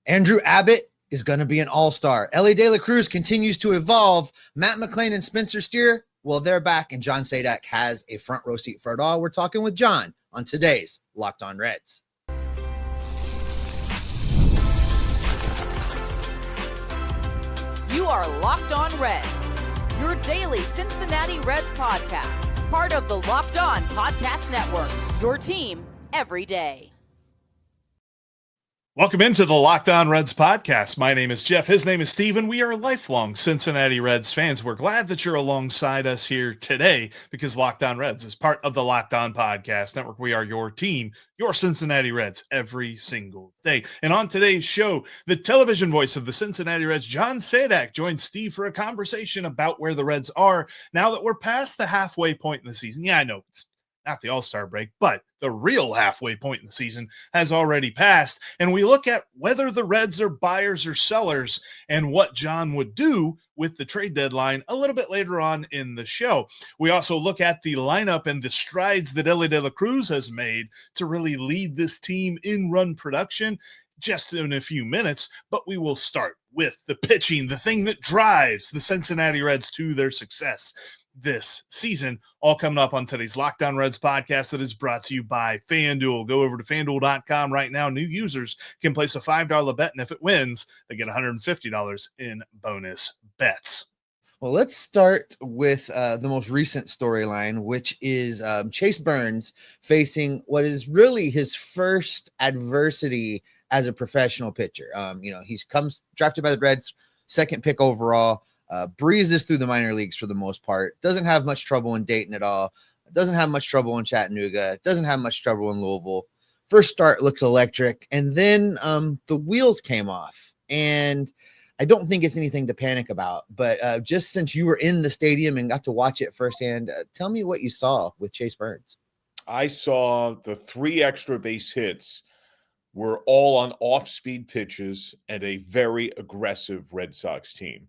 Andrew Abbott is going to be an all-star. Elly De La Cruz continues to evolve. Matt McClain and Spencer Steer, well, they're back, and John Sadak has a front row seat for it all. We're talking with John on today's Locked On Reds. You are Locked On Reds, your daily Cincinnati Reds podcast, part of the Locked On Podcast Network, your team every day. Welcome into the Locked On Reds podcast. My name is Jeff. His name is Steven. We are lifelong Cincinnati Reds fans. We're glad that you're alongside us here today because Locked On Reds is part of the Locked On Podcast Network. We are your team, your Cincinnati Reds, every single day. And on today's show, the television voice of the Cincinnati Reds, John Sadak, joins Steve for a conversation about where the Reds are now that we're past the halfway point in the season. Yeah, I know it's not the All-Star break, but the real halfway point in the season has already passed. And we look at whether the Reds are buyers or sellers and what John would do with the trade deadline a little bit later on in the show. We also look at the lineup and the strides that Elly De La Cruz has made to really lead this team in run production just in a few minutes. But we will start with the pitching, the thing that drives the Cincinnati Reds to their success this season, all coming up on today's Locked On Reds podcast that is brought to you by FanDuel. Go over to FanDuel.com right now. New users can place a $5 bet, and if it wins, they get $150 in bonus bets. Well, let's start with the most recent storyline, which is Chase Burns facing what is really his first adversity as a professional pitcher. He's comes drafted by the Reds, second pick overall. Breezes through the minor leagues for the most part. Doesn't have much trouble in Dayton at all. Doesn't have much trouble in Chattanooga. Doesn't have much trouble in Louisville. First start looks electric, and then the wheels came off. And I don't think it's anything to panic about. But just since you were in the stadium and got to watch it firsthand, tell me what you saw with Chase Burns. I saw the 3 extra base hits were all on off-speed pitches and a very aggressive Red Sox team.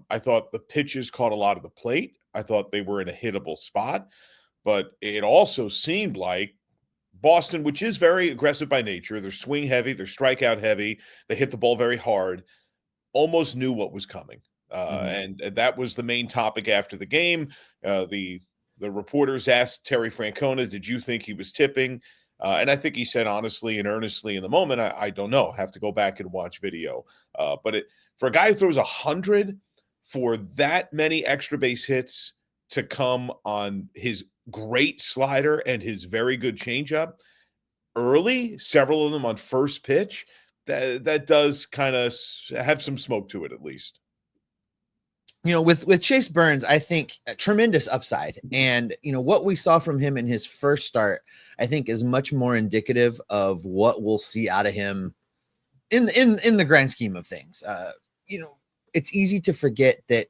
I thought the pitches caught a lot of the plate. I thought they were in a hittable spot, but it also seemed like Boston, which is very aggressive by nature, they're swing heavy, they're strikeout heavy, they hit the ball very hard, almost knew what was coming. And that was the main topic after the game. The reporters asked Terry Francona, did you think he was tipping? And I think he said honestly and earnestly in the moment, I don't know. I have to go back and watch video. But for a guy who throws 100, for that many extra base hits to come on his great slider and his very good changeup early, several of them on first pitch, that does kind of have some smoke to it at least. With Chase Burns, I think a tremendous upside. And, what we saw from him in his first start, I think is much more indicative of what we'll see out of him in the grand scheme of things. It's easy to forget that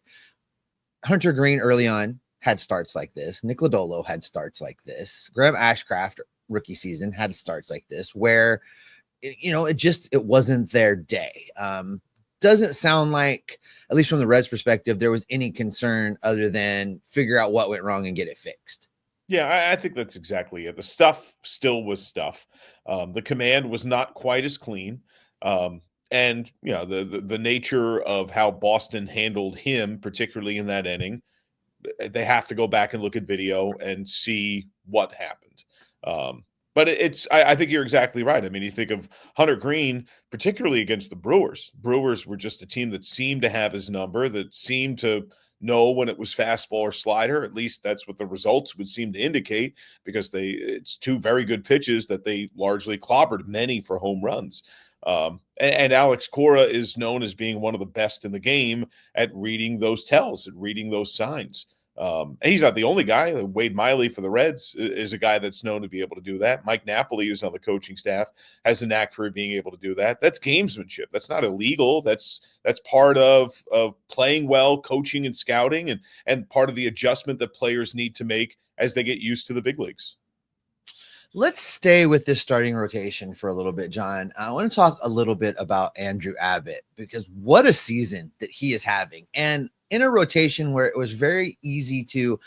Hunter Green early on had starts like this. Nick Lodolo had starts like this. Graham Ashcraft rookie season had starts like this where, it wasn't their day. Doesn't sound like, at least from the Reds perspective, there was any concern other than figure out what went wrong and get it fixed. Yeah, I think that's exactly it. The stuff still was stuff. The command was not quite as clean. And, the nature of how Boston handled him, particularly in that inning, they have to go back and look at video and see what happened. But I think you're exactly right. I mean, you think of Hunter Green, particularly against the Brewers. Brewers were just a team that seemed to have his number, that seemed to know when it was fastball or slider. At least that's what the results would seem to indicate, because it's 2 very good pitches that they largely clobbered, many for home runs. And Alex Cora is known as being one of the best in the game at reading those tells, at reading those signs. And he's not the only guy. Wade Miley for the Reds is a guy that's known to be able to do that. Mike Napoli, who's on the coaching staff, has a knack for being able to do that. That's gamesmanship. That's not illegal. That's part of playing well, coaching and scouting, and part of the adjustment that players need to make as they get used to the big leagues. Let's stay with this starting rotation for a little bit, John. I want to talk a little bit about Andrew Abbott, because what a season that he is having. And in a rotation where it was very easy to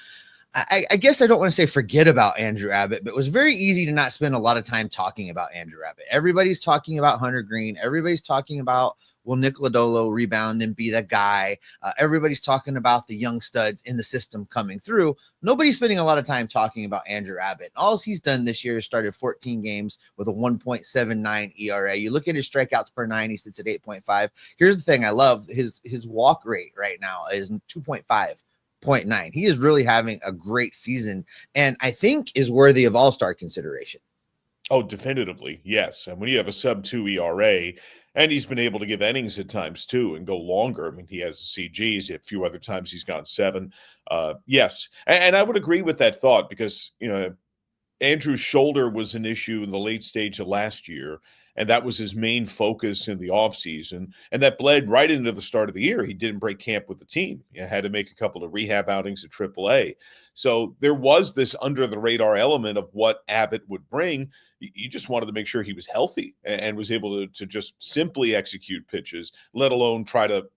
I guess I don't want to say forget about Andrew Abbott, but it was very easy to not spend a lot of time talking about Andrew Abbott. Everybody's talking about Hunter Green. Everybody's talking about, will Nick Lodolo rebound and be that guy? Everybody's talking about the young studs in the system coming through. Nobody's spending a lot of time talking about Andrew Abbott. All he's done this year is started 14 games with a 1.79 ERA. You look at his strikeouts per 9, he sits at 8.5. Here's the thing I love, his walk rate right now is 2.5. 0.9. He is really having a great season, and I think is worthy of all-star consideration. Oh, definitively, yes. And when you have a sub-2 ERA, and he's been able to give innings at times too and go longer. I mean, he has CGs. A few other times he's gone 7. Yes, and I would agree with that thought because, Andrew's shoulder was an issue in the late stage of last year, and that was his main focus in the offseason. And that bled right into the start of the year. He didn't break camp with the team. He had to make a couple of rehab outings at AAA. So there was this under-the-radar element of what Abbott would bring. You just wanted to make sure he was healthy and was able to just simply execute pitches, let alone try to,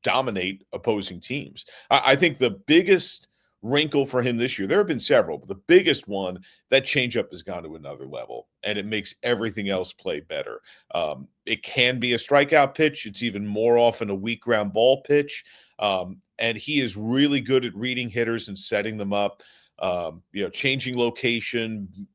dominate opposing teams. I think the biggest wrinkle for him this year, there have been several, but the biggest one, that changeup has gone to another level, and it makes everything else play better. It can be a strikeout pitch. It's even more often a weak ground ball pitch. And he is really good at reading hitters and setting them up, changing location.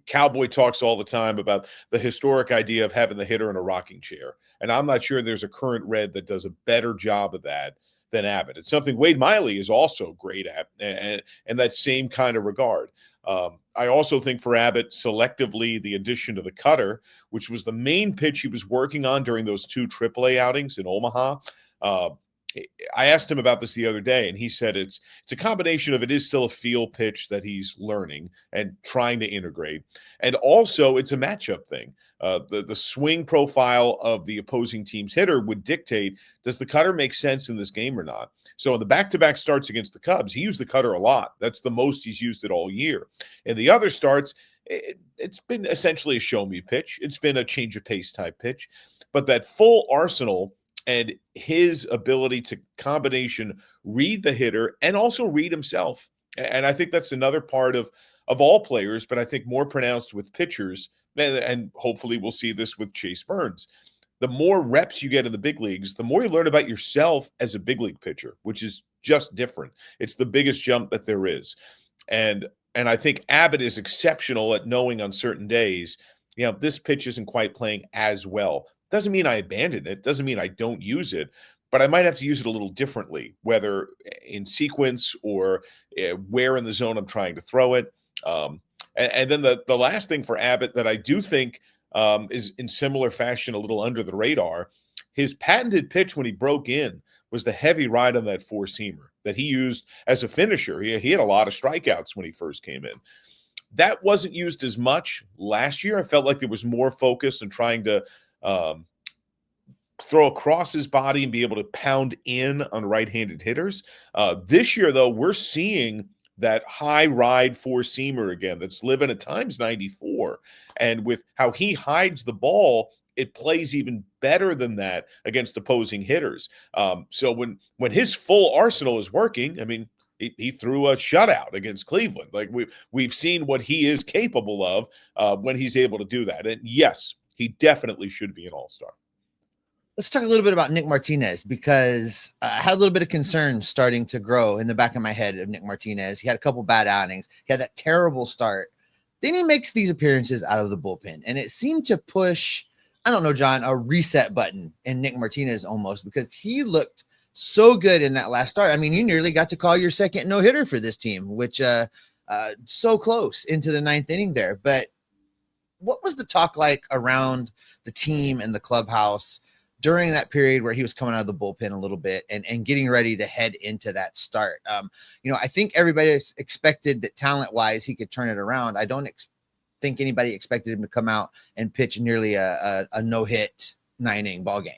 Cowboy talks all the time about the historic idea of having the hitter in a rocking chair. And I'm not sure there's a current Red that does a better job of that than Abbott. It's something Wade Miley is also great at, and that same kind of regard. I also think for Abbott, selectively, the addition of the cutter, which was the main pitch he was working on during those 2 AAA outings in Omaha. I asked him about this the other day, and he said it's a combination of, it is still a feel pitch that he's learning and trying to integrate, and also it's a matchup thing. The swing profile of the opposing team's hitter would dictate, does the cutter make sense in this game or not? So in the back-to-back starts against the Cubs, he used the cutter a lot. That's the most he's used it all year. In the other starts, it's been essentially a show-me pitch. It's been a change-of-pace type pitch. But that full arsenal and his ability to combination read the hitter and also read himself. And I think that's another part of all players, but I think more pronounced with pitchers, and hopefully we'll see this with Chase Burns. The more reps you get in the big leagues, the more you learn about yourself as a big league pitcher, which is just different. It's the biggest jump that there is. And I think Abbott is exceptional at knowing on certain days, this pitch isn't quite playing as well. Doesn't mean I abandon it. Doesn't mean I don't use it, but I might have to use it a little differently, whether in sequence or where in the zone I'm trying to throw it. And then the last thing for Abbott that I do think is in similar fashion a little under the radar, his patented pitch when he broke in was the heavy ride on that four-seamer that he used as a finisher. He had a lot of strikeouts when he first came in. That wasn't used as much last year. I felt like there was more focus on trying to throw across his body and be able to pound in on right-handed hitters. This year, though, we're seeing that high ride four-seamer again that's living at times 94. And with how he hides the ball, it plays even better than that against opposing hitters. So when his full arsenal is working, I mean, he threw a shutout against Cleveland. Like we've seen what he is capable of when he's able to do that. And yes, he definitely should be an all-star. Let's talk a little bit about Nick Martinez, because I had a little bit of concern starting to grow in the back of my head of Nick Martinez. He had a couple bad outings. He had that terrible start. Then he makes these appearances out of the bullpen, and it seemed to push, I don't know, John, a reset button in Nick Martinez almost, because he looked so good in that last start. I mean, you nearly got to call your second no-hitter for this team, which so close into the 9th inning there. But what was the talk like around the team and the clubhouse during that period where he was coming out of the bullpen a little bit and getting ready to head into that start? I think everybody expected that talent-wise he could turn it around. I don't think anybody expected him to come out and pitch nearly a no-hit 9-inning ball game.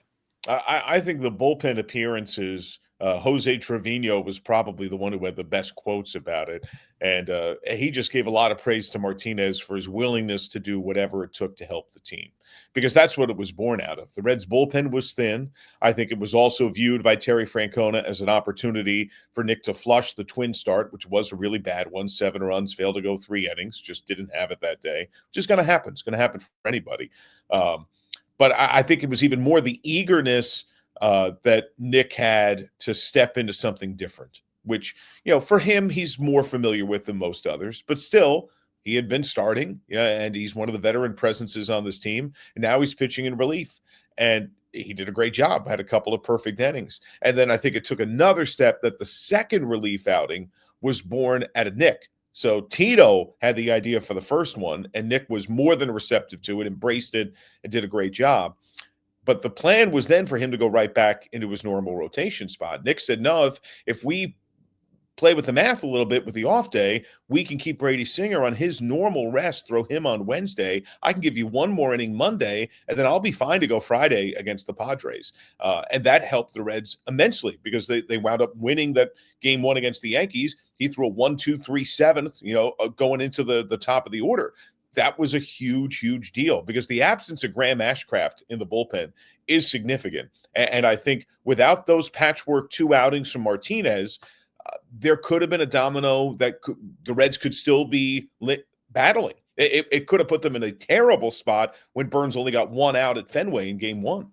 I think the bullpen appearances José Trevino was probably the one who had the best quotes about it. And he just gave a lot of praise to Martinez for his willingness to do whatever it took to help the team, because that's what it was born out of. The Reds bullpen was thin. I think it was also viewed by Terry Francona as an opportunity for Nick to flush the twin start, which was a really bad one. 7 runs, failed to go 3 innings, just didn't have it that day. Just going to happen. It's going to happen for anybody. But I think it was even more the eagerness that Nick had to step into something different, which, for him, he's more familiar with than most others. But still, he had been starting, and he's one of the veteran presences on this team. And now he's pitching in relief. And he did a great job, had a couple of perfect innings. And then I think it took another step that the second relief outing was born out of Nick. So Tito had the idea for the first one, and Nick was more than receptive to it, embraced it, and did a great job. But the plan was then for him to go right back into his normal rotation spot. Nick said, no, if we play with the math a little bit with the off day, we can keep Brady Singer on his normal rest, throw him on Wednesday. I can give you one more inning Monday, and then I'll be fine to go Friday against the Padres. And that helped the Reds immensely, because they wound up winning that game 1 against the Yankees. He threw a 1-2-3 7th, going into the top of the order. That was a huge, huge deal, because the absence of Graham Ashcraft in the bullpen is significant. And I think without those patchwork 2 outings from Martinez, there could have been a domino that the Reds could still be battling. It could have put them in a terrible spot when Burns only got 1 out at Fenway in game 1.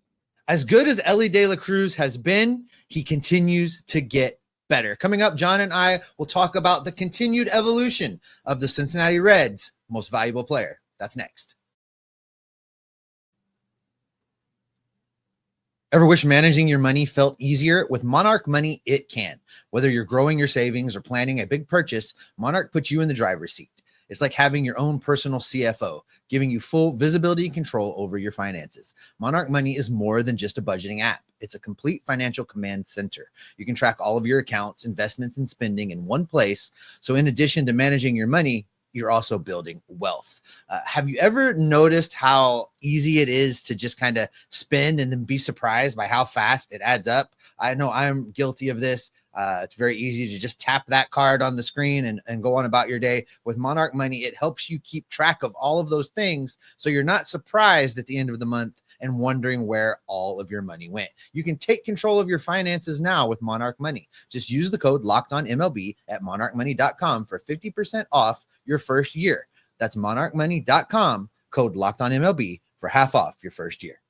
As good as Elly De La Cruz has been, he continues to get better. Coming up, John and I will talk about the continued evolution of the Cincinnati Reds' most valuable player. That's next. Ever wish managing your money felt easier? With Monarch Money, it can. Whether you're growing your savings or planning a big purchase, Monarch puts you in the driver's seat. It's like having your own personal CFO, giving you full visibility and control over your finances. Monarch Money is more than just a budgeting app. It's a complete financial command center. You can track all of your accounts, investments, and spending in one place. So in addition to managing your money, you're also building wealth. Have you ever noticed how easy it is to just kind of spend and then be surprised by how fast it adds up? I know I'm guilty of this. It's very easy to just tap that card on the screen and go on about your day. With Monarch Money, it helps you keep track of all of those things, so you're not surprised at the end of the month and wondering where all of your money went. You can take control of your finances now with Monarch Money. Just use the code LOCKEDONMLB at monarchmoney.com for 50% off your first year. That's monarchmoney.com, code LOCKEDONMLB for half off your first year.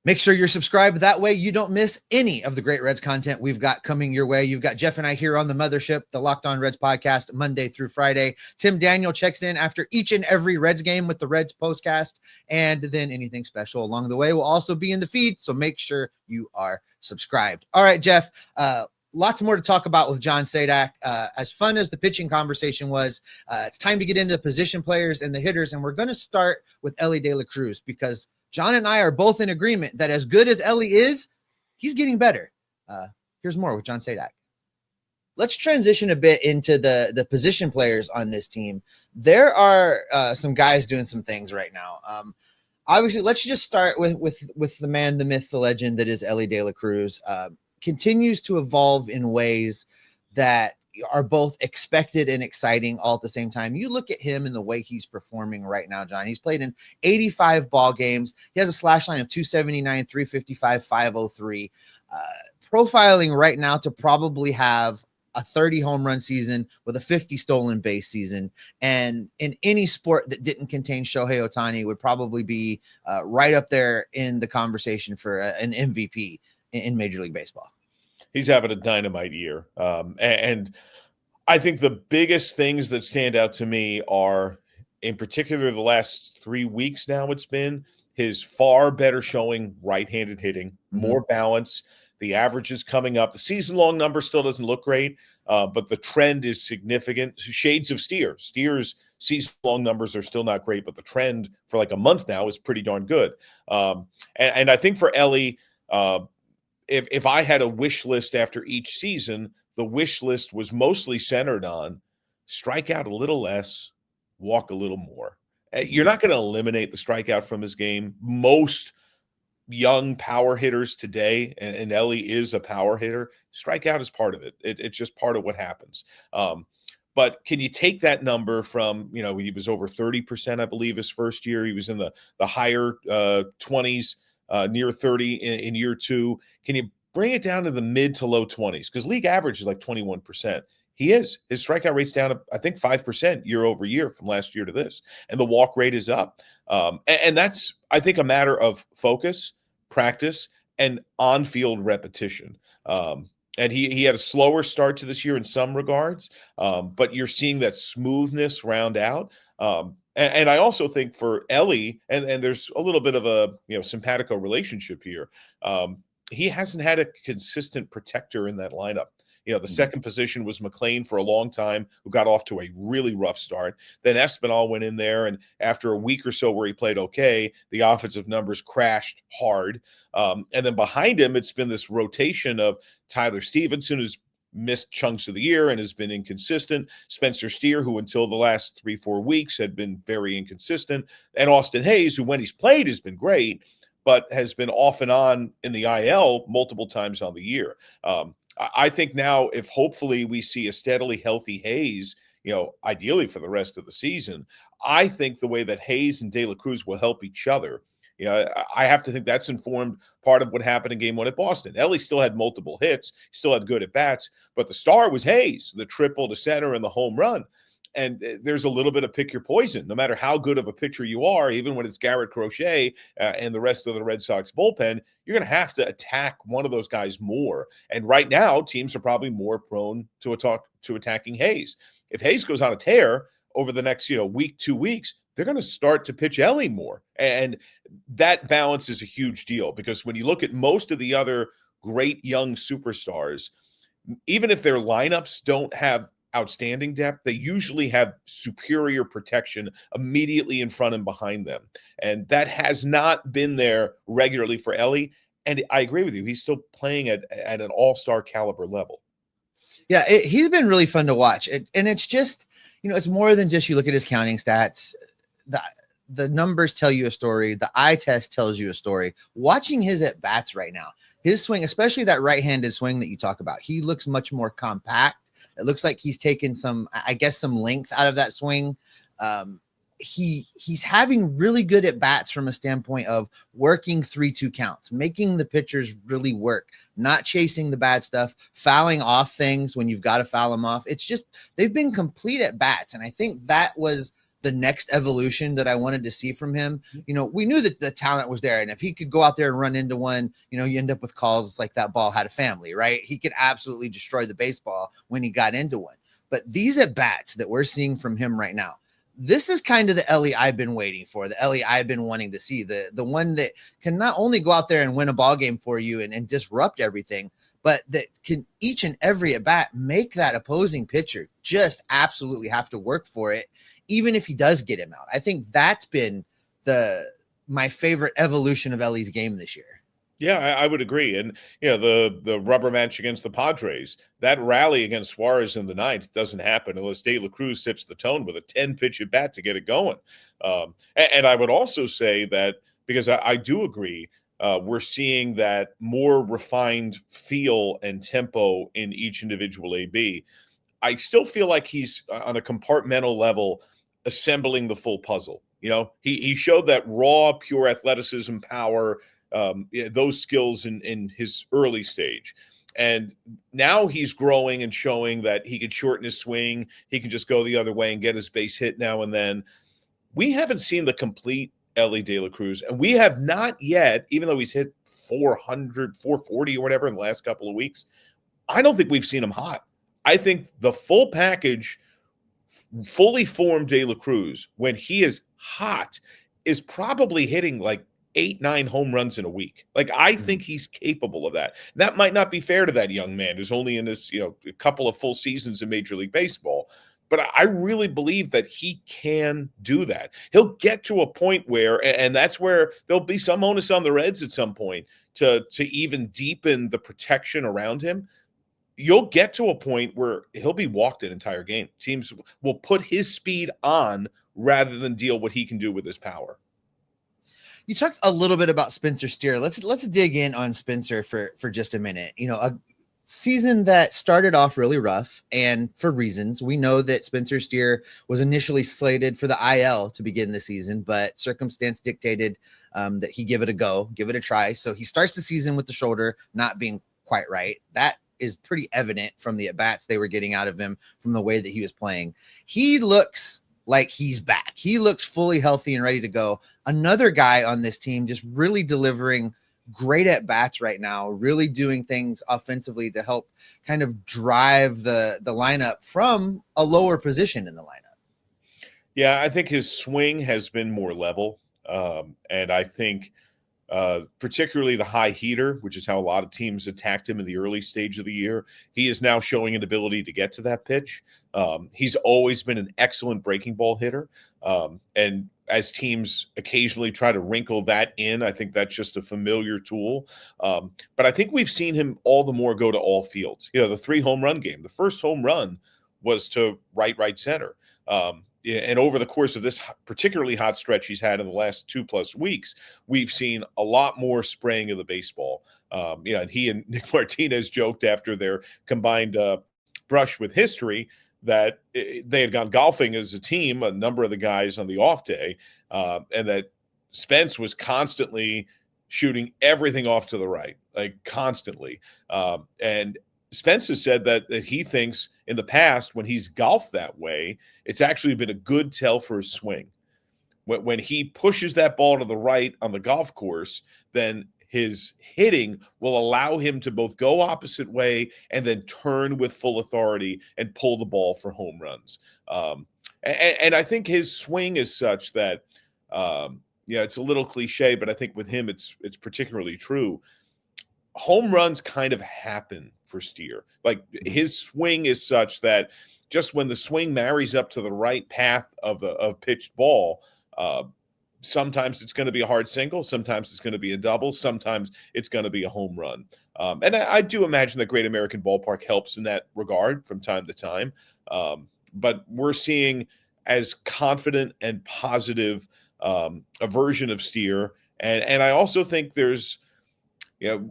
Make sure you're subscribed. That way you don't miss any of the great Reds content we've got coming your way. You've got Jeff and I here on the mothership, the Locked On Reds podcast, Monday through Friday. Tim Daniel checks in after each and every Reds game with the Reds postcast. And then anything special along the way will also be in the feed. So make sure you are subscribed. All right, Jeff, lots more to talk about with John Sadak. As fun as the pitching conversation was, it's time to get into the position players and the hitters. And we're going to start with Elly De La Cruz, because John and I are both in agreement that as good as Elly is, he's getting better. Here's more with John Sadak. Let's transition a bit into the position players on this team. There are some guys doing some things right now. Obviously, let's just start with the man, the myth, the legend that is Elly De La Cruz. Continues to evolve in ways that are both expected and exciting all at the same time. You look at him and the way he's performing right now, John. He's played in 85 ball games. He has a slash line of 279, 355, 503. Profiling right now to probably have a 30 home run season with a 50 stolen base season. And in any sport that didn't contain Shohei Ohtani would probably be right up there in the conversation for an MVP in Major League Baseball. He's having a dynamite year. And I think the biggest things that stand out to me are, in particular, the last 3 weeks now, it's been his far better showing right-handed hitting, more balance. The average is coming up. The season-long number still doesn't look great, but the trend is significant. Shades of Steer. Steer's season-long numbers are still not great, but the trend for like a month now is pretty darn good. And I think for Elly, if I had a wish list after each season, the wish list was mostly centered on strike out a little less, walk a little more. You're not going to eliminate the strikeout from his game. Most young power hitters today, and Elly is a power hitter, strikeout is part of it. It's just part of what happens. But can you take that number from, he was over 30%, I believe, his first year. He was in the higher 20s, near 30 in year 2. Can you bring it down to the mid to low 20s? Because league average is like 21%. His strikeout rate's down, I think, 5% year over year from last year to this. And the walk rate is up. And that's, I think, a matter of focus, practice, and on-field repetition. And he had a slower start to this year in some regards, but you're seeing that smoothness round out. And I also think for Elly, and there's a little bit of a simpatico relationship here. He hasn't had a consistent protector in that lineup. The second position was McLean for a long time, who got off to a really rough start. Then Espinal went in there, and after a week or so where he played okay, the offensive numbers crashed hard. And then behind him, it's been this rotation of Tyler Stevenson, who's missed chunks of the year and has been inconsistent. Spencer Steer, who until the last 3-4 weeks had been very inconsistent. And Austin Hayes, who when he's played has been great, but has been off and on in the IL multiple times on the year. I think now if hopefully we see a steadily healthy Hayes, ideally for the rest of the season, I think the way that Hayes and De La Cruz will help each other, I have to think that's informed part of what happened in Game 1 at Boston. Elly still had multiple hits, still had good at-bats, but the star was Hayes, the triple to center and the home run. And there's a little bit of pick your poison. No matter how good of a pitcher you are, even when it's Garrett Crochet and the rest of the Red Sox bullpen, you're going to have to attack one of those guys more. And right now, teams are probably more prone to attacking Hayes. If Hayes goes on a tear over the next week, 2 weeks, they're going to start to pitch Elly more. And that balance is a huge deal, because when you look at most of the other great young superstars, even if their lineups don't have outstanding depth, they usually have superior protection immediately in front and behind them. And that has not been there regularly for Elly. And I agree with you. He's still playing at an all-star caliber level. Yeah, he's been really fun to watch. And it's just, it's more than just you look at his counting stats. The numbers tell you a story. The eye test tells you a story. Watching his at-bats right now, his swing, especially that right-handed swing that you talk about, he looks much more compact. It looks like he's taken some length out of that swing. He's having really good at bats from a standpoint of working 3-2 counts, making the pitchers really work, not chasing the bad stuff, fouling off things when you've got to foul them off. It's just, they've been complete at bats. And I think that was the next evolution that I wanted to see from him. We knew that the talent was there, and if he could go out there and run into one, you end up with calls like that ball had a family, right? He could absolutely destroy the baseball when he got into one. But these at bats that we're seeing from him right now, this is kind of the Elly I've been waiting for, the Elly I've been wanting to see, the one that can not only go out there and win a ball game for you and disrupt everything, but that can each and every at bat make that opposing pitcher just absolutely have to work for it, even if he does get him out. I think that's been my favorite evolution of Elly's game this year. Yeah, I would agree. And, the rubber match against the Padres, that rally against Suarez in the ninth doesn't happen unless De La Cruz sets the tone with a 10-pitch at bat to get it going. And I would also say that, because I do agree, we're seeing that more refined feel and tempo in each individual AB. I still feel like he's on a compartmental level assembling the full puzzle. He showed that raw, pure athleticism, power, those skills in his early stage. And now he's growing and showing that he can shorten his swing. He can just go the other way and get his base hit now and then. We haven't seen the complete Elly De La Cruz, and we have not yet, even though he's hit 400, 440 or whatever in the last couple of weeks, I don't think we've seen him hot. I think the full package, fully formed De La Cruz, when he is hot, is probably hitting like 8-9 home runs in a week. Like, I think he's capable of that. That might not be fair to that young man who's only in this, a couple of full seasons in Major League Baseball. But I really believe that he can do that. He'll get to a point where, and that's where there'll be some onus on the Reds at some point to even deepen the protection around him. You'll get to a point where he'll be walked an entire game. Teams will put his speed on rather than deal what he can do with his power. You talked a little bit about Spencer Steer. Let's dig in on Spencer for just a minute. A season that started off really rough, and for reasons. We know that Spencer Steer was initially slated for the IL to begin the season, but circumstance dictated that he give it a try. So he starts the season with the shoulder not being quite right. That is pretty evident from the at-bats they were getting out of him, from the way that he was playing. He looks like he's back. He looks fully healthy and ready to go. Another guy on this team just really delivering great at bats right now, really doing things offensively to help kind of drive the lineup from a lower position in the lineup. Yeah, I think his swing has been more level. And I think particularly the high heater, which is how a lot of teams attacked him in the early stage of the year, he is now showing an ability to get to that pitch. He's always been an excellent breaking ball hitter. And as teams occasionally try to wrinkle that in, I think that's just a familiar tool. But I think we've seen him all the more go to all fields. The 3 home run game, the first home run was to right center. And over the course of this particularly hot stretch he's had in the last 2+ weeks, we've seen a lot more spraying of the baseball. And he and Nick Martinez joked after their combined brush with history that they had gone golfing as a team, a number of the guys on the off day, and that Spence was constantly shooting everything off to the right, like constantly. And Spence has said that he thinks in the past when he's golfed that way, it's actually been a good tell for his swing. When he pushes that ball to the right on the golf course, then his hitting will allow him to both go opposite way and then turn with full authority and pull the ball for home runs. And I think his swing is such that, it's a little cliche, but I think with him, it's particularly true. Home runs kind of happen for Steer. Like his swing is such that just when the swing marries up to the right path of pitched ball, sometimes it's going to be a hard single, sometimes it's going to be a double, sometimes it's going to be a home run. And I do imagine that Great American Ballpark helps in that regard from time to time. But we're seeing as confident and positive a version of Steer. And I also think there's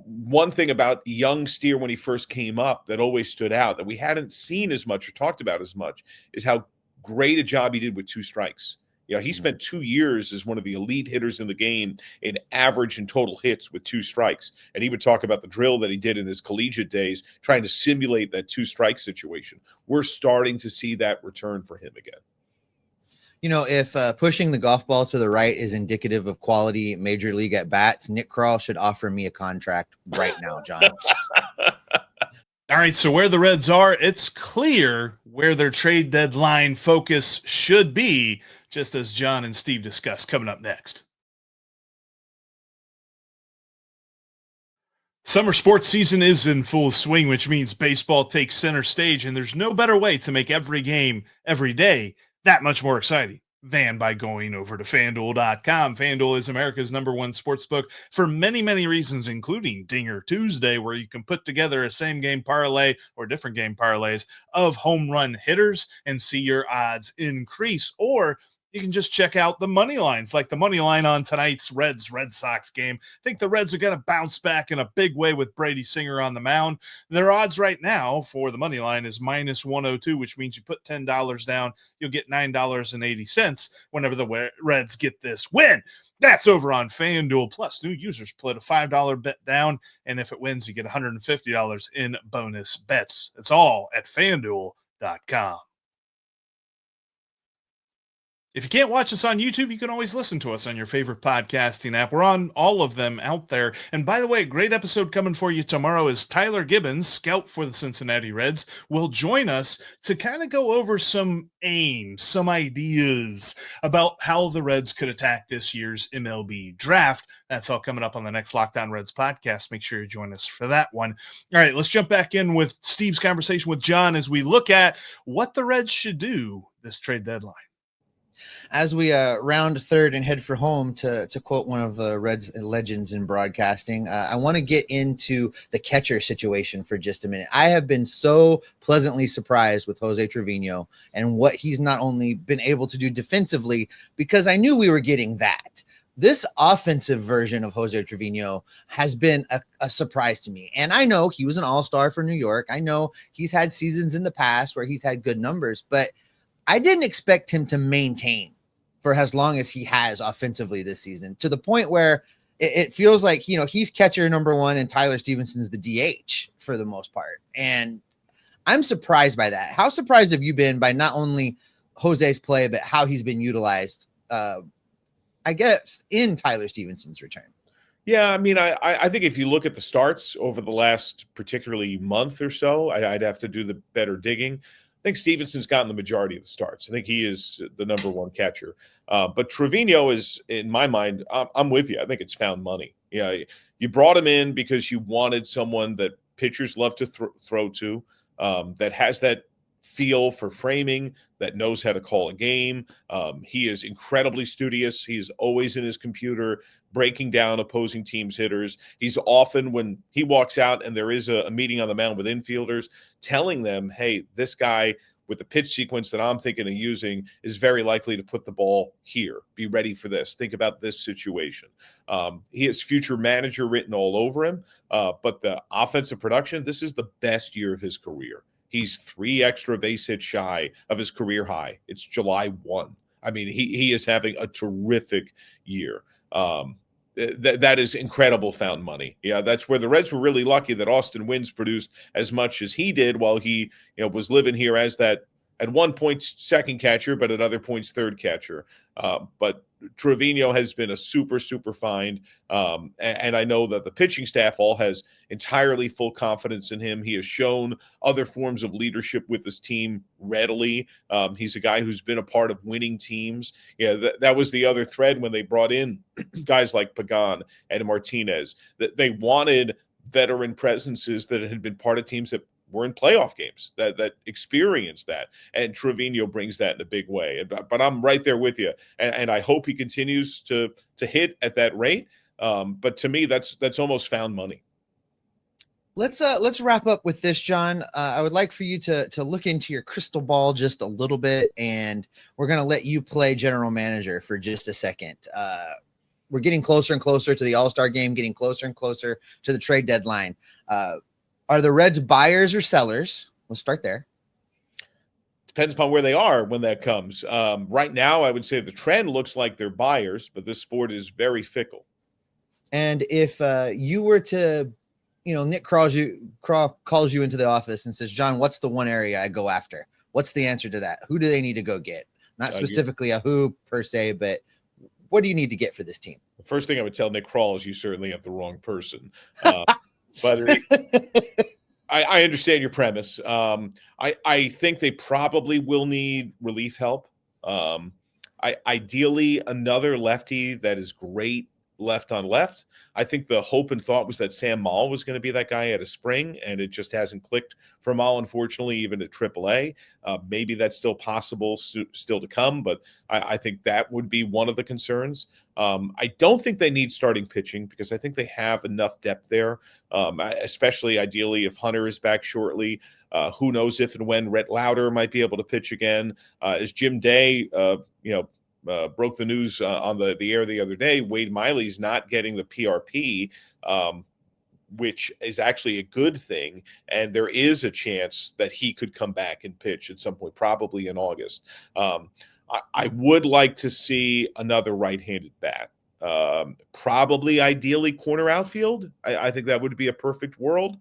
one thing about young Steer when he first came up that always stood out that we hadn't seen as much or talked about as much is how great a job he did with 2 strikes. He spent 2 years as one of the elite hitters in the game in average and total hits with 2 strikes. And he would talk about the drill that he did in his collegiate days, trying to simulate that 2-strike situation. We're starting to see that return for him again. If pushing the golf ball to the right is indicative of quality major league at bats, Nick Krall should offer me a contract right now, John. All right, so where the Reds are, it's clear where their trade deadline focus should be, just as John and Steve discuss coming up next. Summer sports season is in full swing, which means baseball takes center stage, and there's no better way to make every game, every day, that much more exciting than by going over to FanDuel.com. FanDuel is America's #1 sportsbook for many, many reasons, including Dinger Tuesday, where you can put together a same-game parlay or different game parlays of home run hitters and see your odds increase. Or you can just check out the money lines, like the money line on tonight's Red Sox game. I think the Reds are going to bounce back in a big way with Brady Singer on the mound. Their odds right now for the money line is -102, which means you put $10 down, you'll get $9.80 whenever the Reds get this win. That's over on FanDuel. Plus, new users put a $5 bet down, and if it wins, you get $150 in bonus bets. It's all at FanDuel.com. If you can't watch us on YouTube, you can always listen to us on your favorite podcasting app. We're on all of them out there. And by the way, a great episode coming for you tomorrow is Tyler Gibbons, scout for the Cincinnati Reds, will join us to kind of go over some aims, some ideas about how the Reds could attack this year's MLB draft. That's all coming up on the next Locked On Reds podcast. Make sure you join us for that one. All right, let's jump back in with Steve's conversation with John as we look at what the Reds should do this trade deadline. As we round third and head for home, to quote one of the Reds legends in broadcasting, I want to get into the catcher situation for just a minute. I have been so pleasantly surprised with José Trevino and what he's not only been able to do defensively, because I knew we were getting that. This offensive version of José Trevino has been a surprise to me. And I know he was an all-star for New York. I know he's had seasons in the past where he's had good numbers, but I didn't expect him to maintain for as long as he has offensively this season, to the point where it feels like, he's catcher number one and Tyler Stevenson's the DH for the most part. And I'm surprised by that. How surprised have you been by not only Jose's play, but how he's been utilized, I guess, in Tyler Stevenson's return? Yeah, I mean, I think if you look at the starts over the last particularly month or so, I'd have to do the better digging. I think Stevenson's gotten the majority of the starts. I think he is the number one catcher. But Trevino is, in my mind, I'm with you. I think it's found money. Yeah, you brought him in because you wanted someone that pitchers love to throw to, that has that feel for framing, that knows how to call a game. He is incredibly studious. He's always in his computer breaking down opposing teams' hitters. He's often, when he walks out and there is a meeting on the mound with infielders, telling them, hey, this guy with the pitch sequence that I'm thinking of using is very likely to put the ball here. Be ready for this. Think about this situation. He has future manager written all over him, but the offensive production, this is the best year of his career. He's 3 extra base hits shy of his career high. It's July 1. I mean, he is having a terrific year. That is incredible found money. Yeah, that's where the Reds were really lucky that Austin Wynns produced as much as he did while he was living here as that, at one point, second catcher, but at other points, third catcher. But Trevino has been a super, super find. And I know that the pitching staff all has entirely full confidence in him. He has shown other forms of leadership with his team readily. He's a guy who's been a part of winning teams. Yeah, that was the other thread when they brought in guys like Pagan and Martinez, that they wanted veteran presences that had been part of teams that were in playoff games, that experienced that, and Trevino brings that in a big way. But I'm right there with you, and I hope he continues to hit at that rate. But to me, that's almost found money. Let's wrap up with this, John. I would like for you to look into your crystal ball just a little bit, and we're going to let you play general manager for just a second. We're getting closer and closer to the All-Star game, getting closer and closer to the trade deadline. Are the Reds buyers or sellers? Let's start there. Depends upon where they are when that comes. Right now, I would say the trend looks like they're buyers, but this sport is very fickle. And if you were to, Nick calls you into the office and says, John, what's the one area I go after? What's the answer to that? Who do they need to go get? Not specifically a who per se, but what do you need to get for this team? The first thing I would tell Nick Krall is you certainly have the wrong person. But I understand your premise. I think they probably will need relief help. Ideally, another lefty that is great left on left. I think the hope and thought was that Sam Moll was going to be that guy at a spring, and it just hasn't clicked for Moll, unfortunately, even at AAA. Maybe that's still possible, still to come, but I think that would be one of the concerns. I don't think they need starting pitching because I think they have enough depth there, especially ideally if Hunter is back shortly. Who knows if and when Rhett Lauder might be able to pitch again. As Jim Day, broke the news on the air the other day, Wade Miley's not getting the PRP, which is actually a good thing. And there is a chance that he could come back and pitch at some point, probably in August. I would like to see another right-handed bat. Probably ideally corner outfield. I think that would be a perfect world.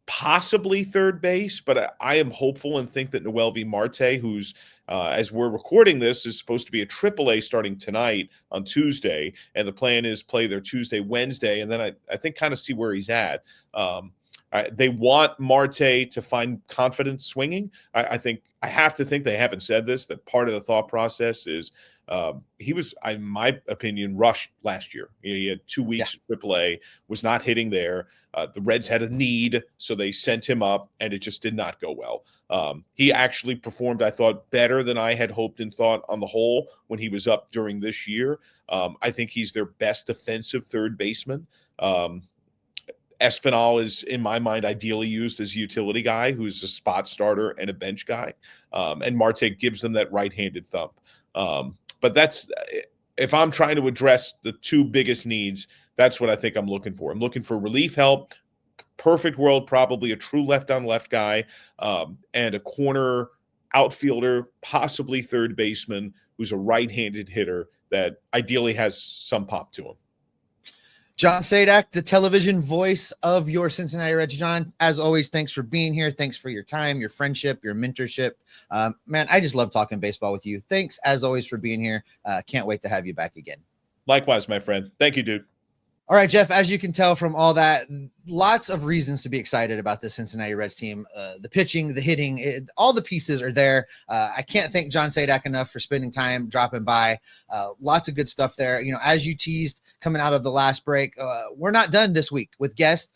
Possibly third base, but I am hopeful and think that Noelvi Marte, who's as we're recording this, is supposed to be a AAA starting tonight on Tuesday, and the plan is play their Tuesday, Wednesday, and then I think kind of see where he's at. They want Marte to find confidence swinging. I have to think they haven't said this, that part of the thought process is He was, in my opinion, rushed last year. He had 2 weeks at AAA, was not hitting there. The Reds had a need, so they sent him up, and it just did not go well. He actually performed, I thought, better than I had hoped and thought on the whole when he was up during this year. I think he's their best defensive third baseman. Espinal is, in my mind, ideally used as a utility guy who's a spot starter and a bench guy. And Marte gives them that right-handed thump. But that's, if I'm trying to address the 2 biggest needs, that's what I think I'm looking for. I'm looking for relief help, perfect world, probably a true left-on-left guy, and a corner outfielder, possibly third baseman, who's a right-handed hitter that ideally has some pop to him. John Sadak, the television voice of your Cincinnati Reds. John, as always, thanks for being here. Thanks for your time, your friendship, your mentorship. Man, I just love talking baseball with you. Thanks, as always, for being here. Can't wait to have you back again. Likewise, my friend. Thank you, dude. All right, Jeff, as you can tell from all that, lots of reasons to be excited about the Cincinnati Reds team. The pitching, the hitting, all the pieces are there. I can't thank John Sadak enough for spending time dropping by. Lots of good stuff there. You know, as you teased coming out of the last break, we're not done this week with guest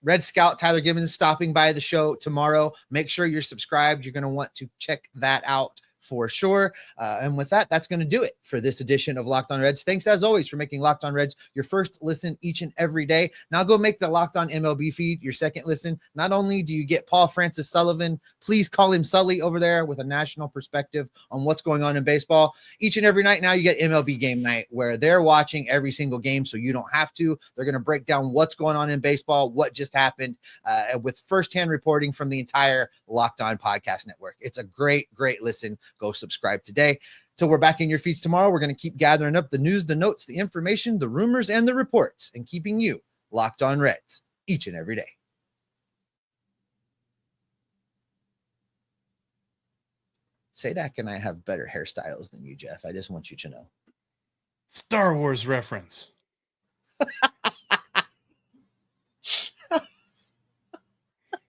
Red Scout Tyler Gibbons stopping by the show tomorrow. Make sure you're subscribed. You're going to want to check that out for sure. And with that, that's going to do it for this edition of Locked On Reds. Thanks as always for making Locked On Reds your first listen each and every day. Now go make the Locked On MLB feed your second listen. Not only do you get Paul Francis Sullivan, please call him Sully over there, with a national perspective on what's going on in baseball. Each and every night now you get MLB Game Night, where they're watching every single game, so you don't have to. They're going to break down what's going on in baseball, what just happened, with firsthand reporting from the entire Locked On Podcast Network. It's a great listen. Go subscribe today. Till we're back in your feeds tomorrow, we're going to keep gathering up the news, the notes, the information, the rumors, and the reports, and keeping you locked on Reds each and every day. Sadak and I have better hairstyles than you, Jeff. I just want you to know. Star Wars reference.